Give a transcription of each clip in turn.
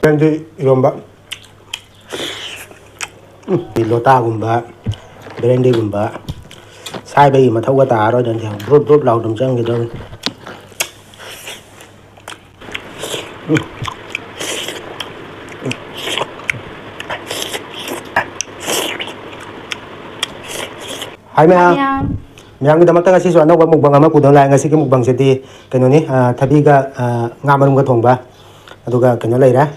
Bandy ꯏꯔꯣꯝꯕ ꯂꯣꯇꯥꯒꯨꯝꯕ ꯕꯦꯔꯦꯟꯗꯤꯒꯨꯝꯕ ꯁꯥꯏꯕꯒꯤ ꯃꯊꯧꯒ ꯇꯥꯔꯔꯣꯏꯗꯅ ꯕ꯭ꯔꯨꯞ ꯕ꯭ꯔꯨꯞ ꯂꯥꯎꯗꯨꯝ ꯆꯪꯈꯤꯗꯧꯅꯤ Hai Maya. ꯃꯌꯥꯝꯒꯤꯗꯃꯛꯇ ꯉꯁꯤꯁꯨ ꯑꯅꯧꯕ ꯃꯨꯛꯕꯪ ꯑꯃ ꯄꯨꯗꯨꯅ ꯂꯥꯛꯑꯦ. ꯉꯁꯤꯒꯤ ꯃꯨꯛꯕꯪꯁꯤꯗꯤ ꯀꯩꯅꯣꯅꯤ, ꯊꯕꯤꯒ ꯉꯥ ꯃꯔꯨꯝꯒ ꯊꯣꯡꯕ, ꯑꯗꯨꯒ ꯀꯩꯅꯣ ꯂꯩꯔꯦ,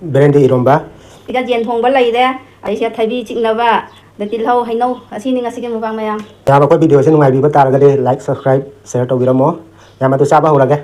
ꯕꯦꯔꯦꯟꯗꯤ ꯏꯔꯣꯝꯕ, ꯁꯤꯗ ꯌꯦꯟ ꯊꯣꯡꯕ ꯂꯩꯔꯦ, ꯑꯩꯁꯦ ꯊꯕꯤ ꯆꯤꯛꯅꯕ, ꯇꯤꯜꯍꯧ ꯍꯩꯅꯧ, ꯑꯁꯤꯅꯤ ꯉꯁꯤꯒꯤ ꯃꯨꯛꯕꯪ ꯃꯌꯥꯝ. ꯃꯌꯥꯝ ꯑꯩꯈꯣꯏ ꯚꯤꯗꯤꯑꯣꯁꯦ ꯅꯨꯡꯉꯥꯏꯕꯤꯕ ꯇꯥꯔꯒꯗꯤ ꯂꯥꯏꯛ, ꯁꯕꯁꯀ꯭ꯔꯥꯏꯕ, ꯁꯦꯌꯔ ꯇꯧꯕꯤꯔꯝꯃꯣ. ꯃꯌꯥꯝ ꯑꯗꯨ ꯆꯥꯕ ꯍꯧꯔꯒꯦ.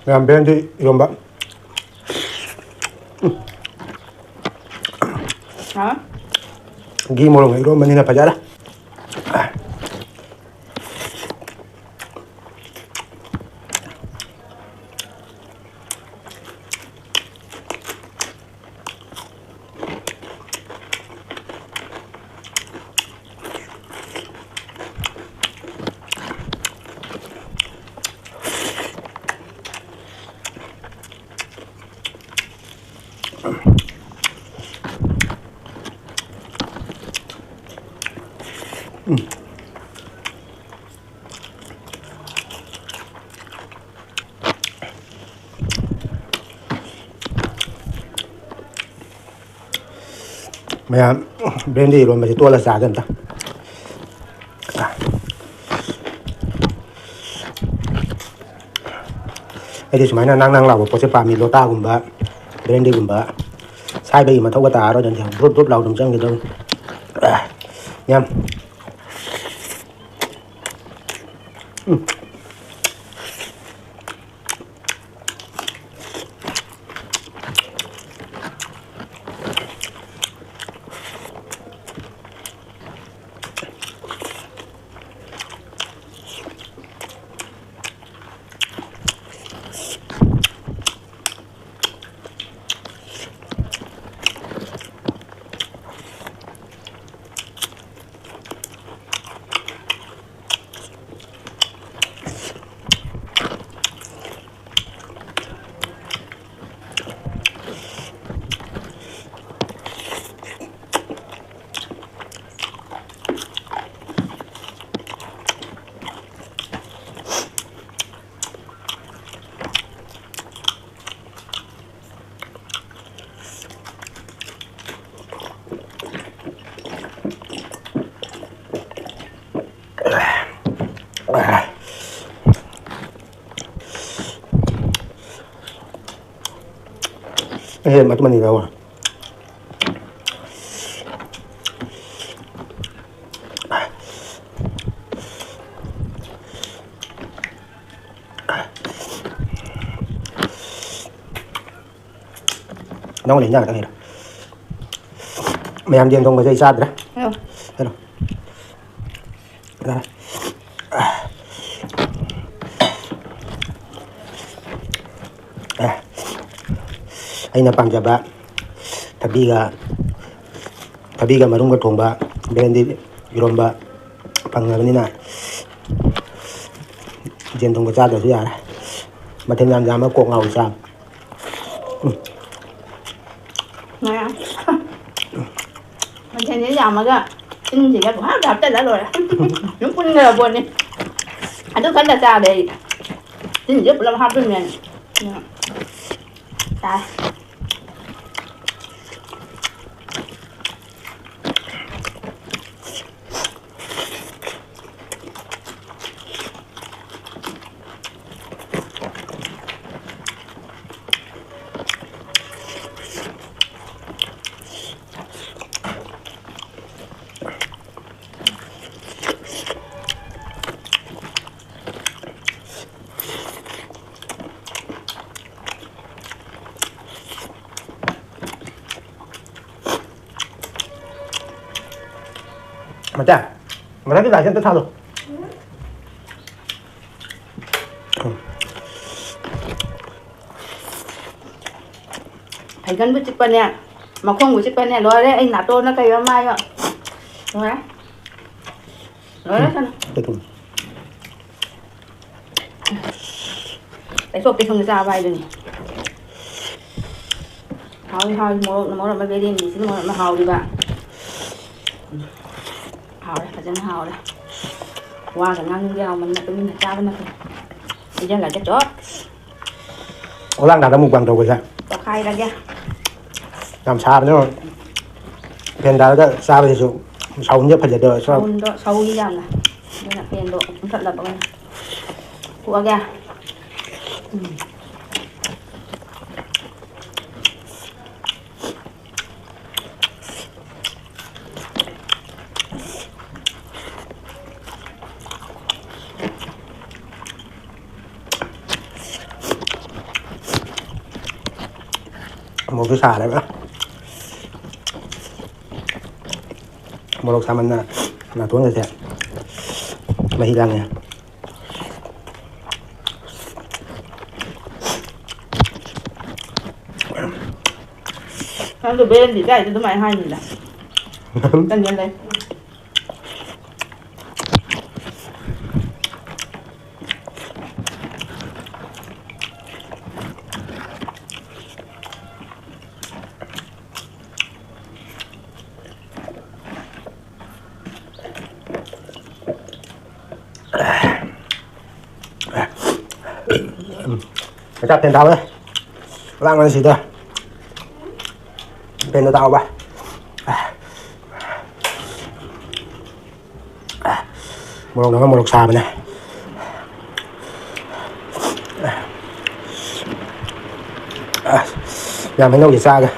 ꯃꯌꯥꯝ ꯕꯦꯔꯦꯟꯗꯤ ꯏꯔꯣꯝꯕ. ꯘꯤ ꯃꯣꯔꯣꯛ ꯏꯔꯣꯝꯕꯅꯤꯅ ꯐꯖꯔꯦ. ꯃꯌꯥꯝ ꯕꯦꯔꯦꯟꯗꯤ ꯏꯔꯣꯝꯕꯁꯤ ꯇꯣꯠꯂ ꯆꯥꯒꯦ ꯑꯝꯇ. ꯑꯩꯗꯤ ꯁꯨꯃꯥꯏꯅ ꯅꯥꯡ ꯅꯥꯡ ꯂꯥꯎꯕ ꯄꯣꯠꯁꯦ ꯄꯥꯝꯃꯤ. ꯂꯣꯇꯥꯒꯨꯝꯕ, ꯕꯦꯔꯦꯟꯗꯤꯒꯨꯝꯕ ꯁꯥꯏꯕꯒꯤ ꯃꯊꯧꯒ ꯇꯥꯔꯔꯣꯏꯗꯅ ꯕ꯭ꯔꯨꯞ ꯕ꯭ꯔꯨꯞ ꯂꯥꯎꯗꯨꯝ ꯆꯪꯈꯤꯗꯧꯅꯤ. ꯌꯥꯝ matu mani dawa. Nóng lên nha các bạn. Mày ăn thong dây sát đấy. Hello. Ra. Aina pamjaba tabiga marunga thongba berendi iromba pangnabnina jen thongba chada su yara mathen yam jama kok ngau cha nè mathen ni yamaga in ji ga ha da ta la lo ya yung kun ga bon ni adu kan da cha de Tin giúp làm hấp lên nè. Đây. 맞자. 맞아, 나 진짜 타도. Thấy gần với chiếc bánh nè. Mà không với chiếc bánh nè, rồi đấy, anh nát tô nó cây ra mai rồi. Rồi đấy. Rồi đấy, sao cái sốt cái không ra vai rồi nè. Thôi, mỗi lần mới đi mình xin mỗi lần nó hào đi bạn. Hào đấy, phải chân hào đấy. Qua cả ngang dao mình tự mình cha bên này. Bây giờ là chắc chốt. Orang đã mukbang đâu vậy? Có khai ra kia. Làm sao nữa? Bên đó đó sao bây giờ sâu nhất phải được sao? Sâu như vậy nè. Đây là tiền độ cũng thật là bự. Của kia. Một cái xà đấy nữa. Một lộc xà mình là tuấn rồi thế. Mày đang nè. Không được bên thì đây cho mày hai nhìn là. Tăng nhân lên. Chắc tiền tao đấy. Lang ăn gì thôi. Tiền cho tao ba. Một lộc nó một lộc xà này. Nhà mấy nấu gì xa kìa.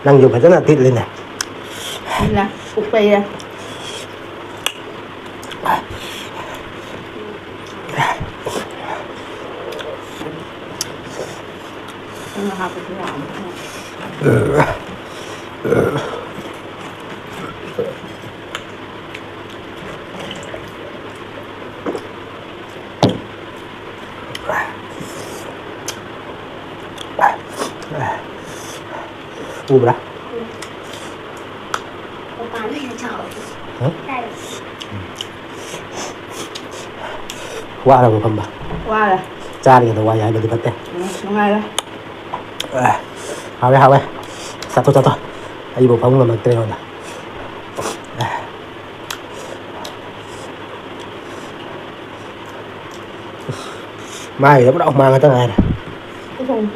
Đang dùng phải rất là thịt lên này. Nè, cục bì nè. Nhưng mà học thì làm. Berapa? Wah, ada bukan bah? Qua rồi. Cari kita wah ya ada di pete. Ngay đây. Hawe. Satu. Ayo bawa kamu nggak materi onda. Mai nó bắt đầu mang cái này. Cái không.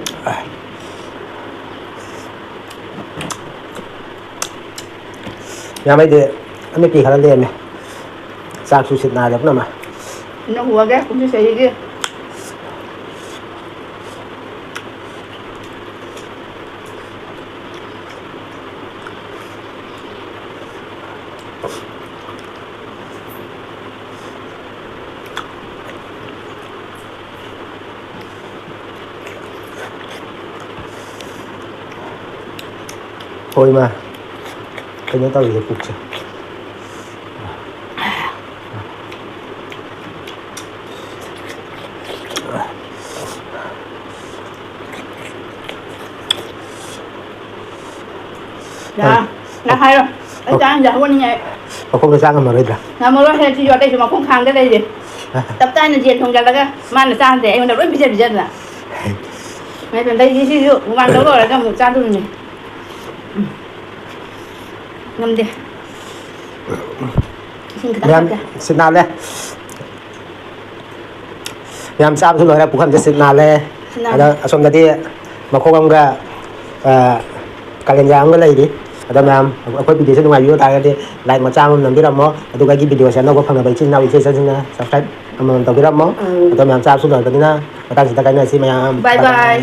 Nhà mấy đứa anh mấy kỳ khá là liền này. Sao chú xịt nào đẹp lắm mà. Nó hùa ghét cũng như thế kia. Thôi mà cái nhớ tao bị cục rồi. Dạ hay rồi. Anh Trang dạ luôn nhỉ. เขาคงจะสร้างกันมาเลยล่ะ Là một loại thì giờ đây chúng mà không kháng cái đây gì. Tập tay là diện không ra cái man là sang để mình đập rất bây giờ là. Mấy bên đây ví dụ man đâu rồi là trong một trang luôn nhỉ. Ngâm đi. Xin cái พยายาม tắt kìa. สินานเลยพยายามทราบทุกเลยนะผู้คำจะสินานเลย ada asam tadi makong ga kalian yang ngalai di ada mam aku video saya nungai video tadi like macam nanti ramo atau lagi video saya nak pernah baca nak isi saya subscribe am tahu ramo atau mam tsaap sudah tadi na matan kita kena si mayam Bye bye.